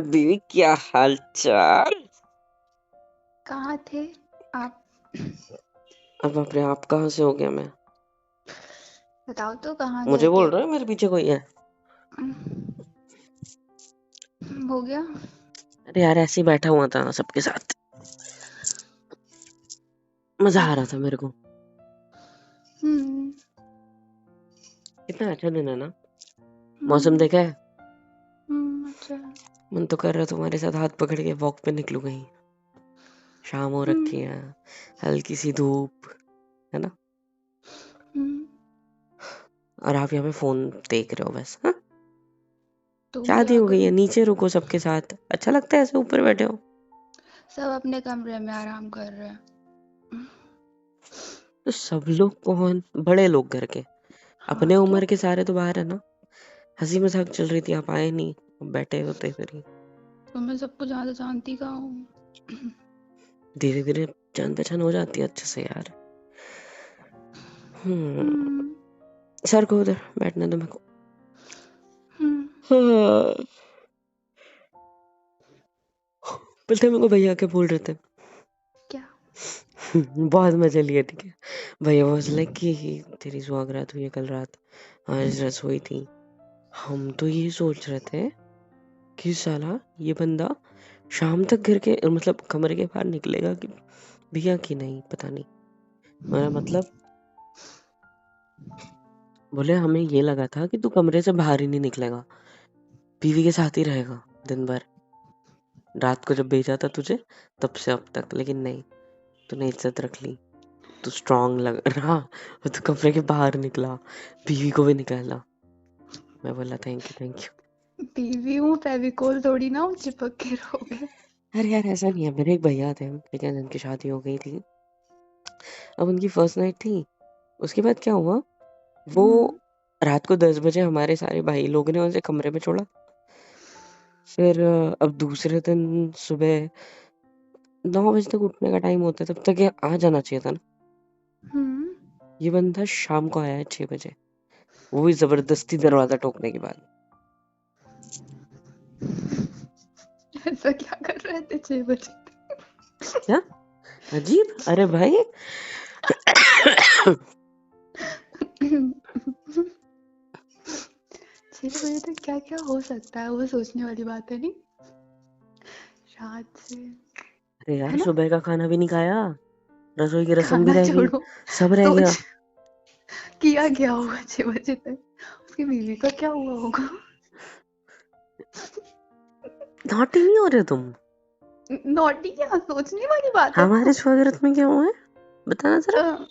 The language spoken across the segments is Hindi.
बीवी क्या हाल चाल। कहाँ थे आप? अब अपने आप कहाँ से हो गया मैं? बताओ तो कहाँ मुझे गए थे बोल आप? रहे हो मेरे पीछे कोई है? हो गया। अरे यार ऐसे ही बैठा हुआ था सबके साथ, मजा आ रहा था मेरे को। हम्म। कितना अच्छा दिन है ना। मौसम हम्म। देखा है? अच्छा। मन तो कर रहा है तुम्हारे साथ हाथ पकड़ के वॉक पे निकलूं कहीं। शाम हो रखी है, हल्की सी धूप है ना, हम्म। और आप यहाँ पे फोन देख रहे हो बस। हाँ, तो शादी क्या हो गई है, करूं? नीचे रुको सबके साथ, अच्छा लगता है ऐसे ऊपर बैठे हो। सब अपने कमरे में आराम कर रहे हैं। तो सब लोग कौन? बड़े लोग घर के, हाँ अपने क्यों? उम्र के सारे तो बाहर है ना। हंसी मजाक चल रही थी, आप आए नहीं, अब बैठे होते फिर ही। तो मैं सबको ज्यादा जानती कहाँ हूँ? धीरे धीरे जान पहचान हो जाती है अच्छे से यार। हम्म। सर को उधर बैठने दो मेरे को। हम्म। हाँ। बोलते मेरे को भैया के बोल रहे थे। क्या? बहुत मजे लिए, ठीक है। भैया वाज लाइक कि तेरी सुहागरात हुई है कल रात, आज रसोई थी। हम तो ये सोच रहे थे कि साला ये बंदा शाम तक घर के मतलब कमरे के बाहर निकलेगा कि भैया की नहीं, पता नहीं। मेरा मतलब, बोले हमें ये लगा था कि तू कमरे से बाहर ही नहीं निकलेगा, बीवी के साथ ही रहेगा दिन भर। रात को जब भेजा था तुझे तब से अब तक, लेकिन नहीं, तूने इज्जत रख ली, तू स्ट्रांग लग रहा और तू कमरे के बाहर निकला, बीवी को भी निकाला। मैं बोला थैंक यू थैंक यू। बीवी हूँ, फेविकोल थोड़ी ना हूँ चिपक के रहोगे। अरे यार ऐसा नहीं है, मेरे एक भैया थे, ठीक है, जिनकी शादी हो गई थी। अब उनकी फर्स्ट नाइट थी। उसके बाद क्या हुआ, वो हम्म। रात को 10 बजे हमारे सारे भाई लोग ने उसे कमरे में छोड़ा। फिर अब दूसरे दिन सुबह 9 बजे तक उठने का टाइम होता है, तब तक ये आ जाना चाहिए था ना। हम्म। ये बंदा शाम को आया है 6 बजे, वो भी जबरदस्ती दरवाजा ठोकने के बाद। ऐसा क्या कर रहे थे 6 बजे? क्या अजीब, अरे भाई। 6 बजे तक क्या क्या हो सकता है, वो सोचने वाली बात है नहीं? रात से, अरे यार है ना? सुबह का खाना भी नहीं खाया, रसोई की रस्म भी खाना रह गई, छोड़ो, सब रह गया। सोच किया क्या होगा 6 बजे तक? उसकी बीवी का क्या हुआ होगा? नॉटी नहीं हो रहे तुम? नॉटी क्या, सोचने वाली बात है हमारे ना। स्वागत में क्या हुआ है, बताना जरा। अ,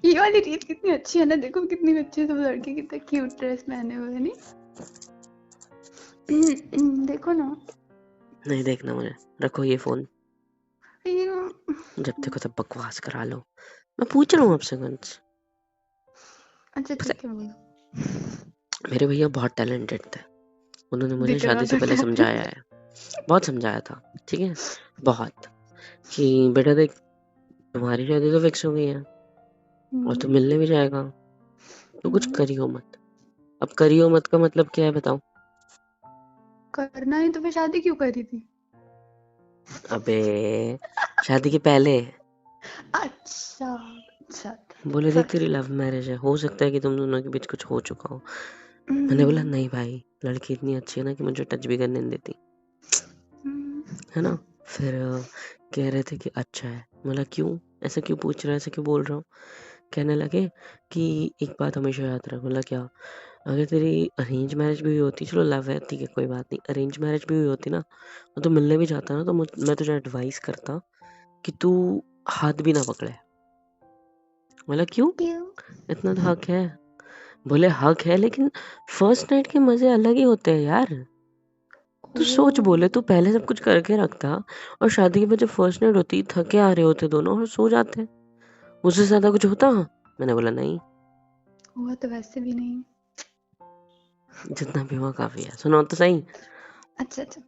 ये वाली रीत कितनी अच्छी है ना, देखो कितनी अच्छी, सब लड़के कितने क्यूट ड्रेस पहने हुए हैं, नहीं? देखो ना। नहीं देखना मुझे, रखो ये फोन, ये- जब देखो तब बकवास करा लो। मैं पूछ रहा हूँ आपसे कुछ। अच्छा पता ठीक है, बोलो। है, मेरे भैया बहुत टैलेंटेड थे। उन्होंने मुझे दिख रहा शादी से था पहले समझाया टैलेंट। है, बहुत समझाया था, ठीक है, बहुत, कि बेटा देख, तुम्हारी शादी तो फिक्स हो गई है और तू मिलने भी जाएगा, तो कुछ करियो मत। अब करियो मत का मतलब क्या है बताओ? करना है तो फिर शादी क्यों करी थी? अबे शादी के पहले अच्छा अच्छा। बोले देख सॉरी तेरी सॉरी। लव मैरिज है, हो सकता है कि तुम दोनों के बीच कुछ हो चुका हो। मैंने बोला नहीं भाई, लड़की इतनी अच्छी है ना कि मुझे टच भी करने नहीं देती, है ना। फिर कह रहे थे कि अच्छा है। बोला क्यों, ऐसा क्यों पूछ रहा है, ऐसा क्यों बोल रहा हूँ? कहने लगे कि एक बात हमेशा याद रख। बोला क्या? अगर तेरी अरेंज मैरिज भी हुई होती, चलो लव है ठीक है कोई बात नहीं, अरेंज मैरिज भी हुई होती ना, तो मिलने भी जाता ना, तो मैं तुझे एडवाइस करता कि तू हाथ भी ना पकड़े। बोला क्यों, क्यों? इतना तो हक है। बोले हक है, लेकिन फर्स्ट नाइट के मजे अलग ही होते हैं यार। तू सोच, बोले तू पहले सब कुछ करके रखता और शादी के बाद जब फर्स्ट नाइट होती, थके आ रहे होते दोनों और सो जाते, उससे ज्यादा कुछ होता? मैंने बोला नहीं, हुआ तो वैसे भी नहीं। जितना भी हुआ काफी है। सुनो तो सही। अच्छा अच्छा।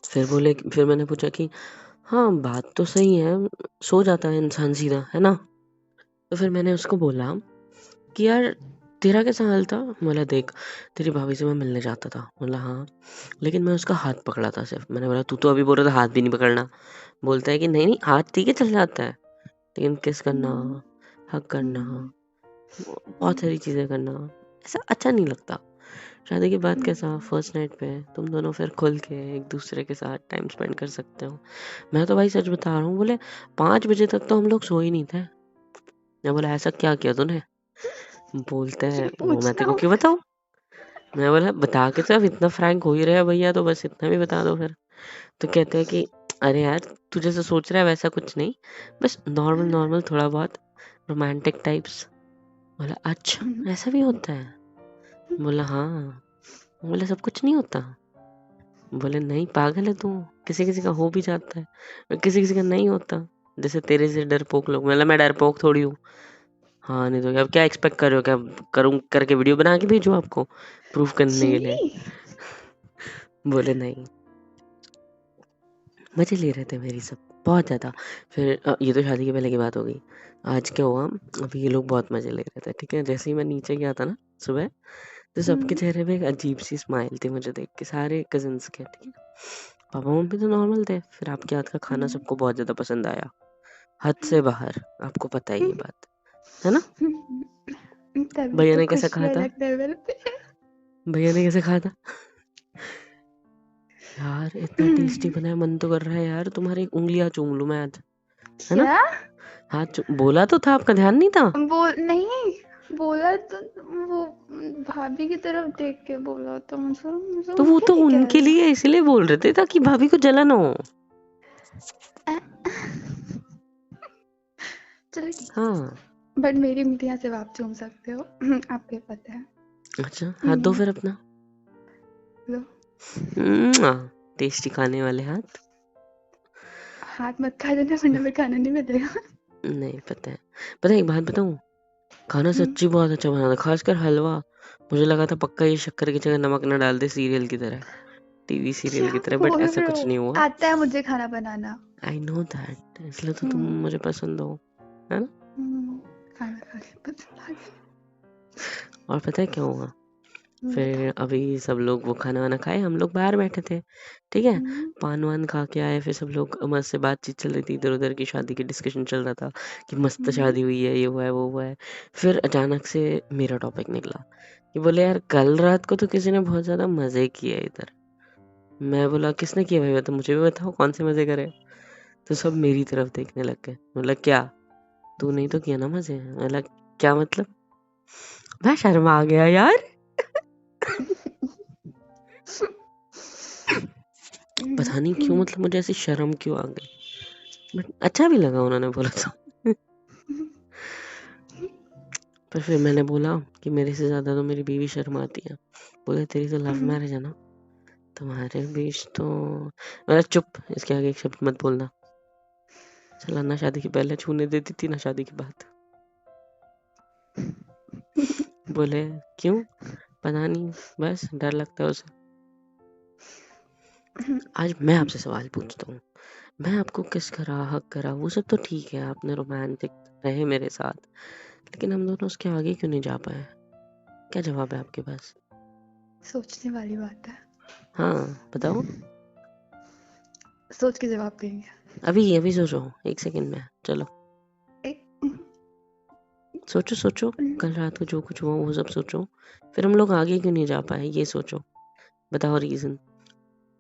फिर बोले, फिर मैंने पूछा कि हाँ बात तो सही है, सो जाता है इंसान सीधा, है ना। तो फिर मैंने उसको बोला कि यार तेरा कैसा हाल था? बोला देख, तेरी भाभी से मैं मिलने जाता था। बोला हाँ, लेकिन मैं उसका हाथ पकड़ा था सिर्फ। मैंने बोला तू तो अभी बोल रहा था हाथ भी नहीं पकड़ना। बोलता है कि नहीं नहीं, हाथ ठीक है चल जाता है, लेकिन किस करना, हम्म, हक करना, हम्म, बहुत सारी चीजें करना ऐसा अच्छा नहीं लगता। शादी के बाद कैसा हम्म, फर्स्ट नाइट पे तुम दोनों फिर खुल के एक दूसरे के साथ टाइम स्पेंड कर सकते हो। मैं तो भाई सच बता रहा हूँ, बोले 5 बजे तक तो हम लोग सो ही नहीं थे। मैं बोला ऐसा क्या किया तूने? बोलते हैं वो मैं पूछता तेरे को हूँ। क्यों बताऊँ। मैं बोला बता के, तो अब इतना फ्रैंक हो ही रहा है भैया, तो बस इतना भी बता दो फिर। तो कहते हैं कि अरे यार, तू जैसा सोच रहा है वैसा कुछ नहीं, बस नॉर्मल नॉर्मल थोड़ा बहुत रोमांटिक टाइप्स। बोला अच्छा ऐसा भी होता है? बोला हाँ। बोला सब कुछ नहीं होता? बोले नहीं पागल है तू, किसी किसी का हो भी जाता है और किसी किसी का नहीं होता, जैसे तेरे से डरपोक लोग। मतलब मैं डरपोक थोड़ी हूँ। हाँ नहीं तो क्या, अब क्या एक्सपेक्ट कर रहे हो, क्या करूँ करके वीडियो बना के भेजूँ आपको प्रूफ करने के लिए? चीनी। बोले नहीं, मजे ले रहे थे मेरी सब बहुत ज़्यादा। फिर ये तो शादी के पहले की बात हो गई। आज क्या हुआ, अभी ये लोग बहुत मजे ले रहे थे। ठीक है, जैसे ही मैं नीचे गया था ना सुबह, तो सबके हम्म, चेहरे पे एक अजीब सी स्माइल थी मुझे देख के, सारे कजिन्स के। ठीक है, पापा मम्मी तो नॉर्मल थे, फिर आपके हाथ का खाना हम्म, सबको बहुत ज़्यादा पसंद आया, हद से बाहर। आपको पता है ये बात, है ना? तभी भैया तो ने कैसा खुशी कहा था? अलग लेवल पे। भैया ने कैसे कहा था? यार इतना टेस्टी बना है, मन तो कर रहा है यार तुम्हारी उंगलियां चूम लूं मैं आज, है ना? क्या? हाँ बोला तो था, आपका ध्यान नहीं था? बोल नहीं, बोला तो वो भाभी की तरफ देख के बोला तो मुझे मुझे तो वो उनके तो लिए कह उनके रहा लिए इसलिए बोल रहे थे ताकि भाभी को जलन हो। है। चलो ठीक हाँ। है, बट मेरी उंगलियां से आप चूम सकते हो। आपको पता है। अच्छा हाथ दो हम्म, फिर अपना। लो। टेस्टी खाने वाले हाथ। हाथ मत खा देना वरना फिर खाना नहीं मिलेगा। नहीं पता है। पता है एक बात बताऊं, खाना हम्म, सच्ची बहुत अच्छा बना था, खासकर हलवा। मुझे लगा था पक्का ये शक्कर की जगह नमक न डाल दे, सीरियल की तरह, टीवी सीरियल क्या की तरह, बट बोल ऐसा रहे कुछ हो? नहीं हुआ। आता है मुझे खाना बनाना। आई नो दैट, इसलिए तो तुम हम्म, मुझे पसंद हो, है ना? हम्म, खाना खा के पसंद आ गया। और पता है क्या हुआ, फिर बताओ। अभी सब लोग वो खाना वाना खाए, हम लोग बाहर बैठे थे। ठीक है, हम्म, पान वान खा के आए, फिर सब लोग मस्त से बातचीत चल रही थी, इधर उधर की शादी की डिस्कशन चल रहा था कि मस्त हम्म, शादी हुई है, ये हुआ है वो हुआ है। फिर अचानक से मेरा टॉपिक निकला कि बोले यार कल रात को तो किसी ने बहुत ज्यादा मजे किए इधर। मैं बोला किसने किए भाई, तो मुझे भी बताओ कौन से मजे करे। तो सब मेरी तरफ देखने लग गए, मतलब क्या, तू नहीं तो किया ना मजे? मतलब क्या मतलब? मैं शर्मा आ गया यार। पता नहीं क्यों, मतलब मुझे ऐसी शर्म क्यों आ गई, बट अच्छा भी लगा उन्होंने बोला तो। पर फिर मैंने बोला कि मेरे से ज्यादा तो मेरी बीवी शर्माती है। बोले तेरी तो लव मैरिज है ना, तुम्हारे बीच तो। मेरा चुप, इसके आगे एक शब्द मत बोलना। चला ना शादी के पहले छूने देती थी ना शादी के बाद। बोले क्यों? पता नहीं, बस डर लगता है उसे। आज मैं आपसे सवाल पूछता हूँ, मैं आपको किस करा, हक करा, वो सब तो ठीक है, आपने रोमांटिक रहे मेरे साथ, लेकिन हम दोनों उसके आगे क्यों नहीं जा पाए? क्या जवाब है आपके पास? सोचने वाली बात है। हाँ बताओ। सोच के जवाब देंगे। अभी अभी सोचो, 1 सेकंड में, चलो एक सोचो सोचो। कल रात को जो कुछ हुआ वो सब सोचो, फिर हम लोग आगे क्यों नहीं जा पाए ये सोचो। बताओ रीजन,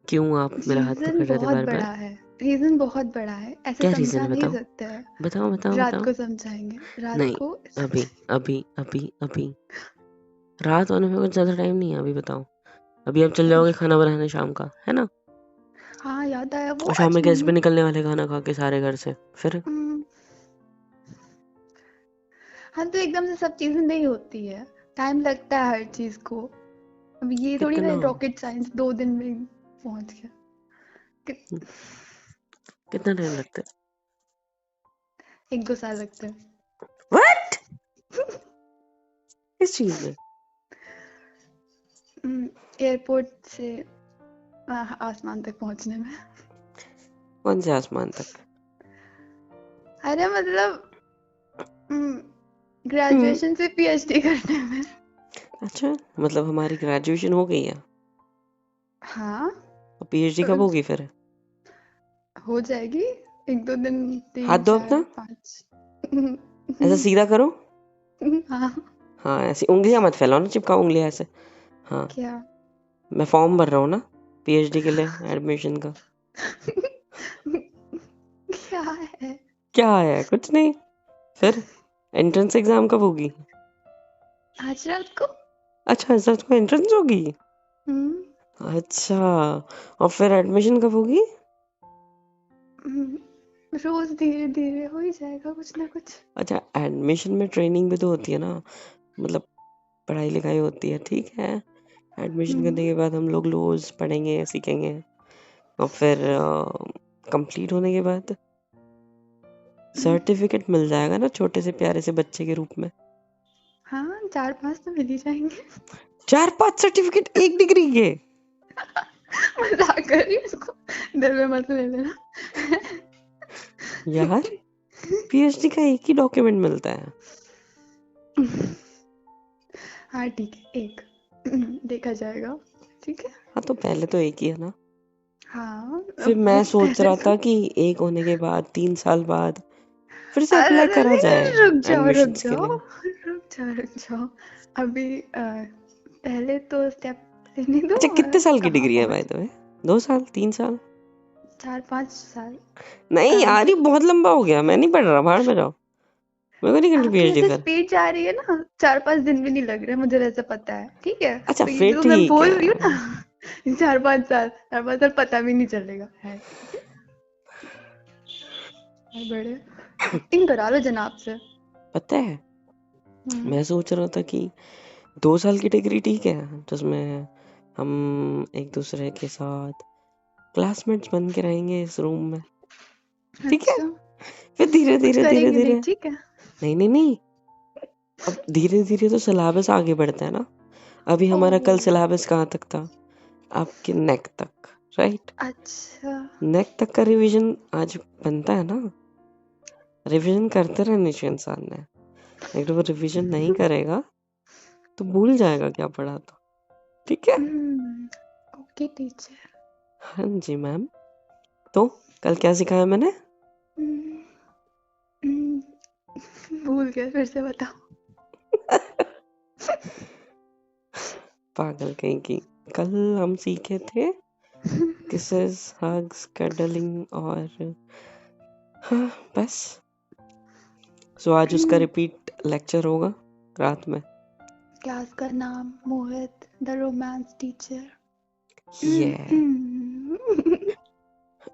क्यों आप मेरा हाथ रीजन पकड़ रहे थे बहुत बार बार? बड़ा है। रीजन बहुत बड़ा है, ऐसे क्या रीजन समझा है नहीं बताओ, सकता है। बताओ बताओ रात बताओ। को समझाएंगे, रात नहीं, को अभी समझ। अभी अभी अभी रात होने में कुछ ज्यादा टाइम नहीं है, अभी बताओ। अभी आप चल जाओगे खाना बनाने शाम का, है ना? हाँ याद आया वो और शाम आज में कैसे मम्मी। पे निकलने वाले खाना खा के सारे घर से फिर? हम्म, हाँ तो एकदम से सब चीजें नहीं होती है, टाइम लगता है हर चीज को। अब ये थोड़ी ना कितना रॉकेट साइंस 2 दिन में पहुंच गया। कि- कितना टाइम लगता 1-2 साल लगते हैं। है? व्हाट? किस चीज में? एयरपोर्ट से आसमान तक पहुंचने में। कौन से आसमान तक? अरे मतलब हम्म, ग्रेजुएशन से पीएचडी करने में। अच्छा, मतलब हमारी ग्रेजुएशन हो गई है, हाँ और पीएचडी कब होगी फिर? हो जाएगी, 1-2 दिन, हाथ 3 दो 4 अपना, 5। ऐसा सीधा करो। हाँ हाँ, ऐसी उंगलियां मत फैलाओ ना, चिपकाओ उंगलियां ऐसे। हाँ, क्या? मैं फॉर्म भर रहा हूँ ना पीएचडी के लिए एडमिशन का। क्या है? क्या है? कुछ नहीं। फिर एंट्रेंस एग्जाम कब होगी? आज रात को। अच्छा, इस को एंट्रेंस होगी। हम्म, अच्छा, और फिर एडमिशन कब होगी? रोज धीरे धीरे हो ही जाएगा कुछ ना कुछ। अच्छा, एडमिशन में ट्रेनिंग भी तो होती है ना, मतलब पढ़ाई लिखाई होती है, ठीक है। एडमिशन करने के बाद हम लोग लॉज पढ़ेंगे, सीखेंगे, और फिर कंप्लीट होने के बाद सर्टिफिकेट मिल जाएगा ना, छोटे से प्यारे से बच्चे के रूप में। हाँ 4-5 तो मिल ही जाएंगे। 4-5 सर्टिफिकेट एक डिग्री के? मजाक कर रही हूँ, इसको दिल में मत ले लेना। यार, पीएचडी का एक ही डॉक्यूमेंट मिलता है। हाँ ठीक है, एक देखा जाएगा। ठीक है। हाँ, तो पहले तो एक ही है ना। हाँ फिर मैं सोच पहले रहा तो। था कि एक होने के बाद 3 साल बाद फिर से अरे अप्लाई अरे करा अरे, जाए रुक जाओ रुक एडमिशन्स के जाओ लिए। रुक जाओ रुक जाओ। अभी पहले तो स्टेप लेने दो। अच्छा, कितने साल की कहाँ डिग्री है बाय पहुँच। The way? 2 साल, 3 साल? 4-5 साल। नहीं अ, यार, ये बहुत लंबा हो गया, मैं नहीं पढ़ रहा, बाहर में जाओ। मेरे को नहीं करनी आपकी पीएचडी जैसे फिर। स्पीड जा रही है ना, 4-5 दिन भी नहीं लग रहे, मुझे वैसे पता है। ठीक है, अच्छा, तो ये फिर जो मैं ठीक बोल है। रही हूँ ना, 4-5 साल पता भी नहीं चलेगा है। ठीक है बड़े एक्टिंग करा लो जनाब से। पता है, हम्म, मैं सोच रहा था कि 2 साल की डिग्री ठीक है, जिसमें हम एक दूसरे के साथ क्लासमेट्स बन के रहेंगे इस रूम में, ठीक है। अच्छा फिर धीरे कुछ धीरे धीरे करेंगे नहीं, धीरे, ठीक है। नहीं नहीं नहीं, अब धीरे धीरे तो सिलेबस आगे बढ़ता है ना। अभी ओ हमारा कल सिलेबस कहाँ तक था? आपके नेक तक, राइट। अच्छा। नेक तक का रिवीजन आज बनता है ना। रिवीजन करते रहने चाहिए इंसान ने। अगर वो रिवीजन नहीं करेगा तो भूल जाएगा क्या पढ़ा था, ठीक है। Okay teacher. हाँ जी मैम। तो कल क्या सिखाया मैंने? भूल गए, फिर से बताओ। पागल कहीं की। कल हम सीखे थे किसेस, हग्स, कडलिंग, और हाँ, बस। सो आज उसका रिपीट लेक्चर होगा रात में। क्लास का नाम मोहित द रोमांस टीचर। ये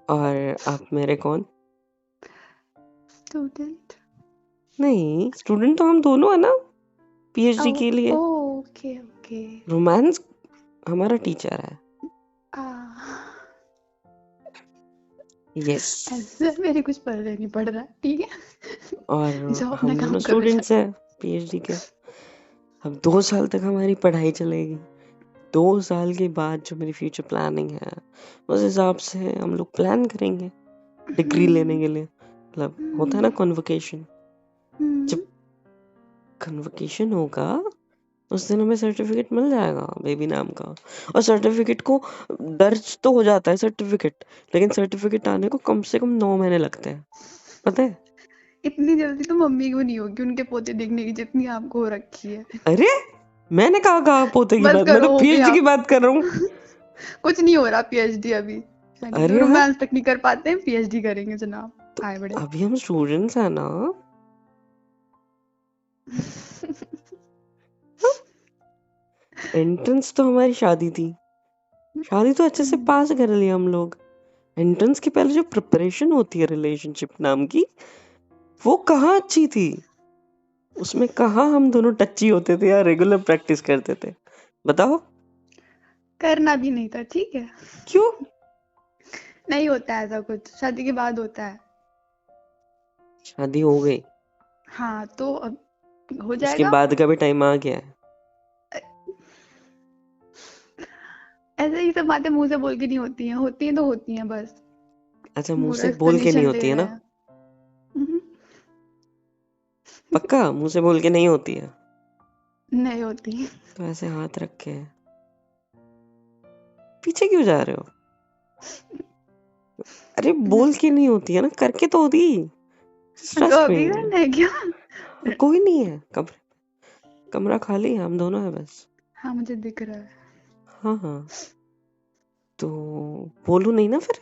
और आप मेरे कौन? स्टूडेंट। नहीं, स्टूडेंट तो हम दोनों है ना पीएचडी के लिए। Okay okay. रोमांस हमारा टीचर है। आ यस। ऐसे मेरे कुछ पढ़ने नहीं पड़ रहा, ठीक है। और जाओ अपना हम दोनों काम करो स्टूडेंट्स जाके। हैं पीएचडी के। अब 2 साल तक हमारी पढ़ाई चलेगी। 2 साल के बाद जो मेरी फ्यूचर प्लानिंग है, उस हिसाब से हम लोग प्लान करेंगे डिग्री लेने हम्म, के लिए। मतलब होता है ना हम्म, कन्वोकेशन। हम्म, जब कन्वोकेशन होगा उस दिन हमें सर्टिफिकेट मिल जाएगा बेबी नाम का। और सर्टिफिकेट को दर्ज तो हो जाता है सर्टिफिकेट, लेकिन सर्टिफिकेट आने को कम से कम 9 महीने लगते हैं, पता है। इतनी जल्दी तो मम्मी को नहीं होगी उनके पोते देखने की जितनी आपको हो रखी है। अरे, मैंने कहा पोते की बस बात, मैं करो, तो हो पीएचडी गया। की बात कर रहा हूँ। कुछ नहीं हो रहा पीएचडी अभी। अरे यार, रोमांस तक नहीं कर पाते हैं, पीएचडी करेंगे जनाब। तो आए बड़े। अभी हम स्टूडेंट्स हैं ना। एंट्रेंस तो हमारी शादी थी, शादी तो अच्छे से पास कर लिया हम लोग। एंट्रेंस के पहले जो प्रिपरेशन होती है रिलेशनशिप नाम की, वो कहाँ अच्छी थी। उसमें कहाँ हम दोनों टच्ची होते थे या रेगुलर प्रैक्टिस करते थे, बताओ। करना भी नहीं था, ठीक है। क्यों? नहीं होता है ऐसा कुछ, शादी के बाद होता है। शादी हो गई, हाँ तो अब हो उसके जाएगा। बाद का भी टाइम आ गया है। ऐसे ही सब बातें मुंह से बोल के नहीं होती हैं तो होती हैं बस। अच्छा, मुंह पूरा से बोल के नहीं एक्सप्लेनेशन ले होती है रहे ना? हैं। हम्म, पक्का मुंह से बोल के नहीं होती है? नहीं होती। तो ऐसे हाथ रख के पीछे क्यों जा रहे हो? अरे बोल के नहीं होती है ना, करके तो होती। तो ट्रस्ट मी। अभी करना है क्या? कोई नहीं है, कमरा खाली है, हम दोनों है बस। हाँ मुझे दिख रहा है। हाँ हाँ, तो बोलू नहीं ना फिर।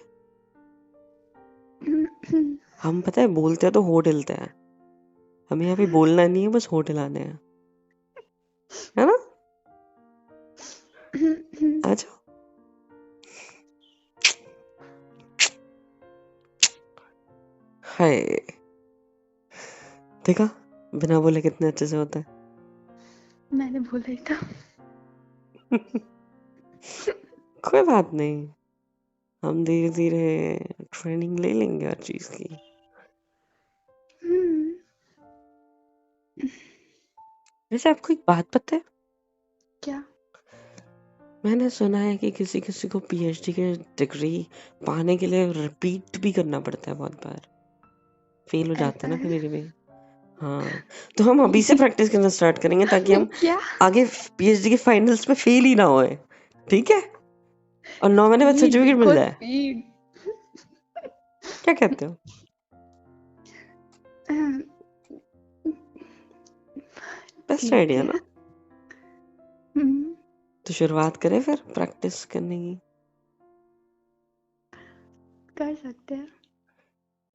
हम पता है बोलते हैं तो होठ हिलते हैं, हमें यहाँ पे बोलना नहीं है, बस होठ हिलाने हैं, है ना? आ जाओ। हाय, देखा, बिना बोले कितने अच्छे से होता है। मैंने बोला ही था। कोई बात नहीं, हम धीरे धीरे ट्रेनिंग ले लेंगे हर चीज की। हम्म, वैसे आपको एक बात पता है, क्या? मैंने सुना है कि किसी किसी को पीएचडी के डिग्री पाने के लिए रिपीट भी करना पड़ता है बहुत बार, फेल हो जाता ऐसा है ना है? कभी कभी। हाँ, तो हम अभी से प्रैक्टिस करना स्टार्ट करेंगे ताकि हम क्या? आगे पीएचडी के फाइनल्स में फेल ही ना होए, ठीक है? और 9 महीने बाद स्पीड सर्टिफिकेट मिल देखो, जाए। स्पीड। क्या कहते हो? बेस्ट ठीक आइडिया है। ना? हम्म, तो शुरुआत करें फिर प्रैक्टिस करने की। कर सकते हैं।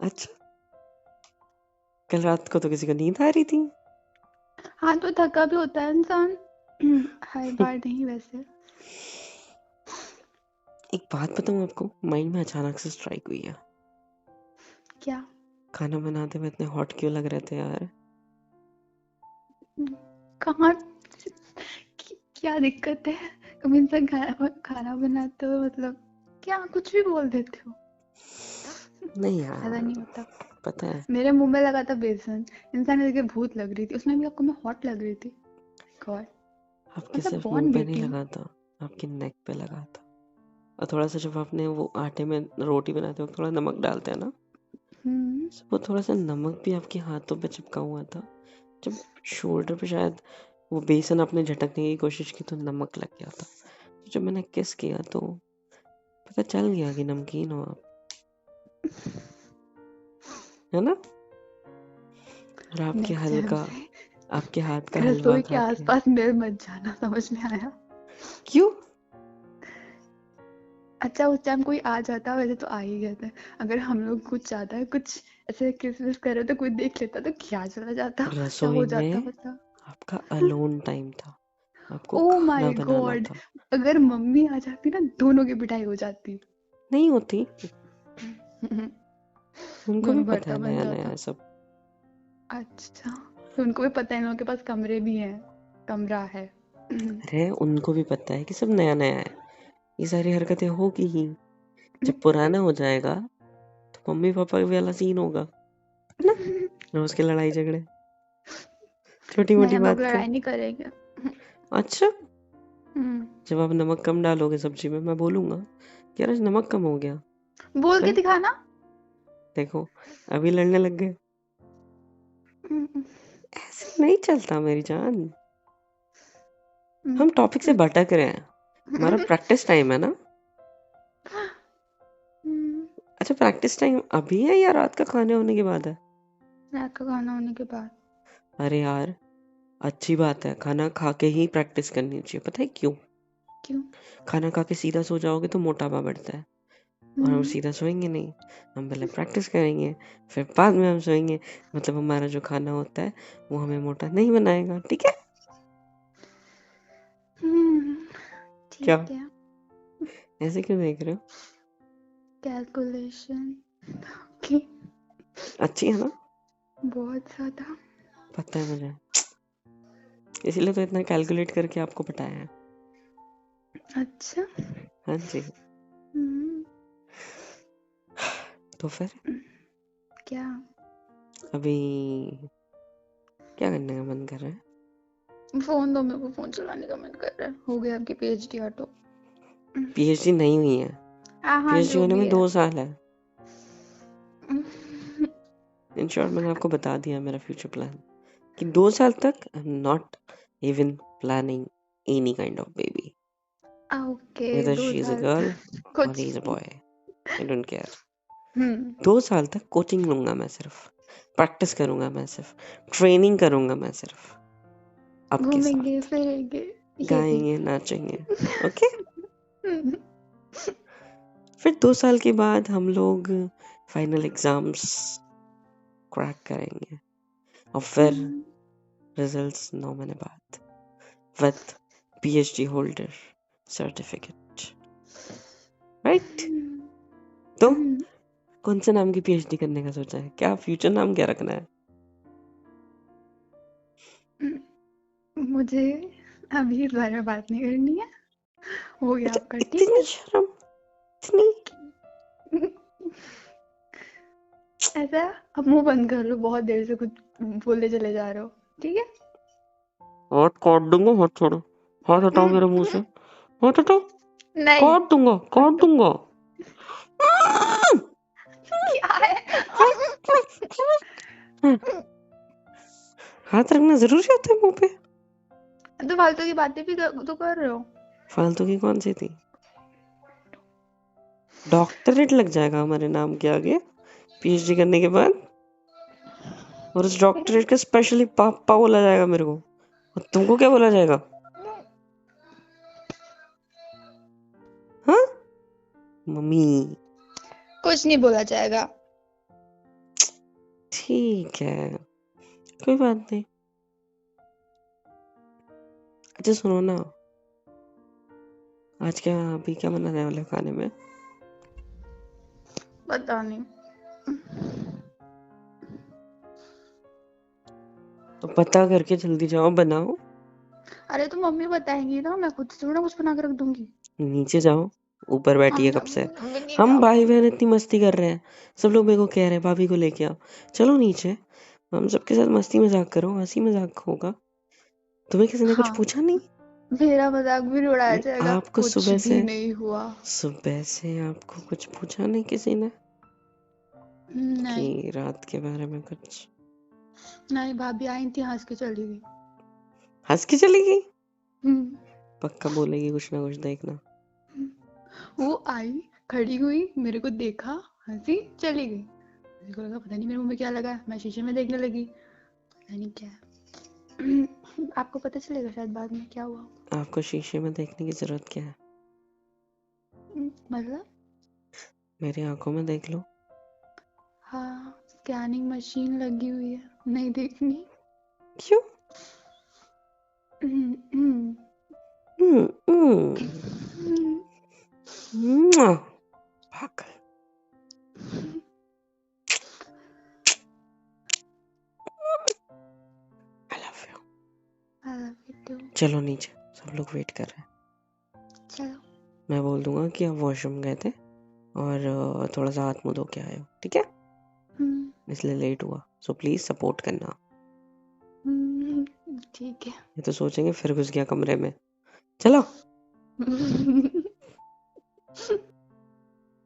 अच्छा, कल रात को तो किसी को नींद आ रही थी। हाँ तो थका भी होता है इंसान। हर बार नहीं वैसे। एक बात बताऊं आपको, माइंड में अचानक से स्ट्राइक हुई है। क्या? खाना बनाते में इतने हॉट क्यों लग रहे थे यार? कहाँ? क्या दिक्कत है? कभी इंसान खाना खाना बनाते हो मतलब क्या कुछ भी बोल देते हो? नहीं ऐसा यार, नहीं होता। पता है, मेरे मुंह में लगा था बेसन। इंसान ने देखे भूत लग रही थी, उसमें भी आपको मैं हॉट लग रही थी। गॉड। आपके मतलब सिर्फ मुंह बॉर्न पे नहीं ब्यूटी हूँ। लगा था, आपके नेक पे लगा था। और थोड़ा सा जब आपने वो आटे में रोटी बनाते वक्त थोड़ा नमक डालते हैं ना, हम्म। वो थोड़ा सा नमक भी आपके हाथों पे चिपका हुआ था। जब शोल्डर पे शायद वो बेसन आपने झटकने की कोशिश की तो नमक लग गया था। तो जब मैंने किस किया तो पता चल गया कि नमकीन हो आप, है ना? और नेक्स्ट टाइम से आपके हाथ का हलवा रसोई के खा के। आसपास मेरे मत जाना, समझ में आया? क्यों? अच्छा उस टाइम कोई आ जाता, वैसे तो आ ही गए थे। अगर हम लोग कुछ ज्यादा कुछ ऐसे किस विस कर रहे तो कोई देख लेता तो क्या चला जाता, क्या रसोई हो जाता में बता। आपका अलोन टाइम था, आपको ओ खाना माय बनाना गॉड। था। अगर मम्मी आ जाती ना दोनों की पिटाई हो जाती। नहीं होती, उनको भी दोनों पता भरता है बन नया नया जाता। है सब। अच्छा, तो उनको भी पता है इन लोगों के पास कमरे भी हैं, कमरा है। अरे उनको भी पता है कि सब नया नया है, ये सारी हरकतें होगी ही। जब पुराना हो जाएगा तो मम्मी पापा वाला सीन होगा, है ना? रोज के लड़ाई झगड़े, छोटी नहीं मोटी हम लोग बात पे। लड़ाई नहीं करेंगे। अच्छा, हम्म, जब आप नमक कम डालोगे सब्जी में मैं बोलूंगा कि यार आज नमक कम हो गया। बोल के फिर दिखाना। देखो, अभी लड़ने लग गए। हम्म, ऐसे नहीं चलता मेरी जान। हम्म, हम टॉपिक से भटक रहे हैं, हमारा प्रैक्टिस टाइम है ना। हम्म, अच्छा, प्रैक्टिस टाइम अभी है या रात का खाने होने के बाद है? रात का खाना होने के बाद। अरे यार, अच्छी बात है, खाना खा के ही प्रैक्टिस करनी चाहिए। पता है क्यों? क्यों? खाना खा के सीधा सो जाओगे तो मोटापा बढ़ता है, और हम हम्म, सीधा सोएंगे नहीं। हम पहले प्रैक्टिस करेंगे, फिर बाद में हम सोएंगे। मतलब हमारा जो खाना होता है वो हमें मोटा नहीं बनाएगा, ठीक है? हम्म, क्या, ठीक है। ऐसे क्यों देख रहे हो? कैलकुलेशन की अच्छी है ना? बहुत ज्यादा। पता है मुझे, इसीलिए तो इतना कैलकुलेट करके आपको पटाया है। अच्छा। हाँ जी। हम्म, तो फिर क्या? अभी क्या करने का मन कर रहा है? फोन दो मेरे को, फोन चलाने का मन कर रहा है। हो गया आपकी पीएचडी ऑटो। पीएचडी नहीं हुई है, हाँ हाँ पीएचडी जो होने भी में है। 2 साल है। इन शॉर्ट मैंने आपको बता दिया मेरा फ्यूचर प्लान कि 2 साल तक I am not even planning any kind of baby. Okay Whether 2 she is a साल girl or कुछ he is a boy, I don't care. हम्म 2 साल तक कोचिंग लूंगा मैं, सिर्फ प्रैक्टिस करूंगा मैं, सिर्फ ट्रेनिंग करूंगा मैं, सिर्फ आपके घूमेंगे साथ फिरेंगे ये भी गाएंगे नाचेंगे। ओके, हम्म, फिर 2 साल के बाद हम लोग फाइनल एग्जाम्स क्रैक करेंगे और फिर हम्म, रिजल्ट्स 9 महीने बाद with PhD holder certificate, right? तो हम्म, कौन से नाम की PhD करने का सोचा है? क्या फ्यूचर नाम क्या रखना है? मुझे अभी इस बारे में बात नहीं करनी है, हो गया अच्छा, आपका, ठीक इतनी शर्म, इतनी। है। ऐसा अब मुंह बंद कर लो, बहुत देर से कुछ बोले चले जा रहे हो, ठीक है। हाथ काट दूंगा, हाथ छोड़ो, हाथ हटाओ मेरे मुंह से, हाथ हटाओ, नहीं काट दूंगा, काट हटो दूंगा। क्या है हाथ रखना जरूरी होता है मुंह पे? तो फालतू की बातें भी तो कर रहे हो। फालतू की कौन सी थी? डॉक्टरेट लग जाएगा हमारे नाम के आगे PhD करने के बाद, और उस डॉक्टरेट का स्पेशली पापा बोला जाएगा मेरे को, और तुमको क्या बोला जाएगा? हाँ, मम्मी। कुछ नहीं बोला जाएगा। ठीक है, कोई बात नहीं। अच्छा सुनो ना, आज क्या अभी क्या बनाने वाले हो खाने में? पता नहीं। तो पता करके जल्दी जाओ, बनाओ। अरे तो मम्मी बताएंगी ना, मैं खुद से थोड़ा कुछ बना के रख दूंगी। नीचे जाओ, ऊपर बैठी है कब से। मैं नहीं हम भाई जाऊंगी। बहन इतनी मस्ती कर रहे हैं, सब लोग मेरे को कह रहे हैं भाभी को लेके आओ, चलो नीचे, हम सबके साथ मस्ती मजाक करो, हंसी मजाक होगा। तुम्हें किसी ने कुछ हाँ पूछा नहीं? मेरा मजाक भी नहीं उड़ाया जाएगा, आपको कुछ सुबह भी से, नहीं हुआ। सुबह से आपको कुछ पूछा नहीं किसी ने नहीं कि रात के बारे में कुछ? नहीं, भाभी आई थी, हंस के चली गई। हंस के चली गई? हम्म, पक्का बोलेगी कुछ ना कुछ, देखना। वो आई, खड़ी हुई, मेरे को देखा, हंसी, चली गई। मेरे को लगा पता नहीं मेरे मुंह में क्या लगा है, मैं शीशे में देखने लगी, पता नहीं क्या है। आपको पता चलेगा शायद बाद में क्या हुआ। आपको शीशे में देखने की जरूरत क्या है? मतलब मेरी आंखों में देख लो। हाँ, स्कैनिंग मशीन लगी हुई है, नहीं देखनी। क्यों? हम्म, हम्म, हम्म, हम्म, हम्म, मुआ, पागल। I love you. I love you too। चलो नीचे, सब लोग वेट कर रहे हैं। चलो। मैं बोल दूंगा कि आप वॉशरूम गए थे और थोड़ा सा हाथ मुंह धो के आए हो, ठीक है? इसलिए लेट हुआ, सो प्लीज सपोर्ट करना। ठीक है। ये तो सोचेंगे फिर घुस गया कमरे में। चलो।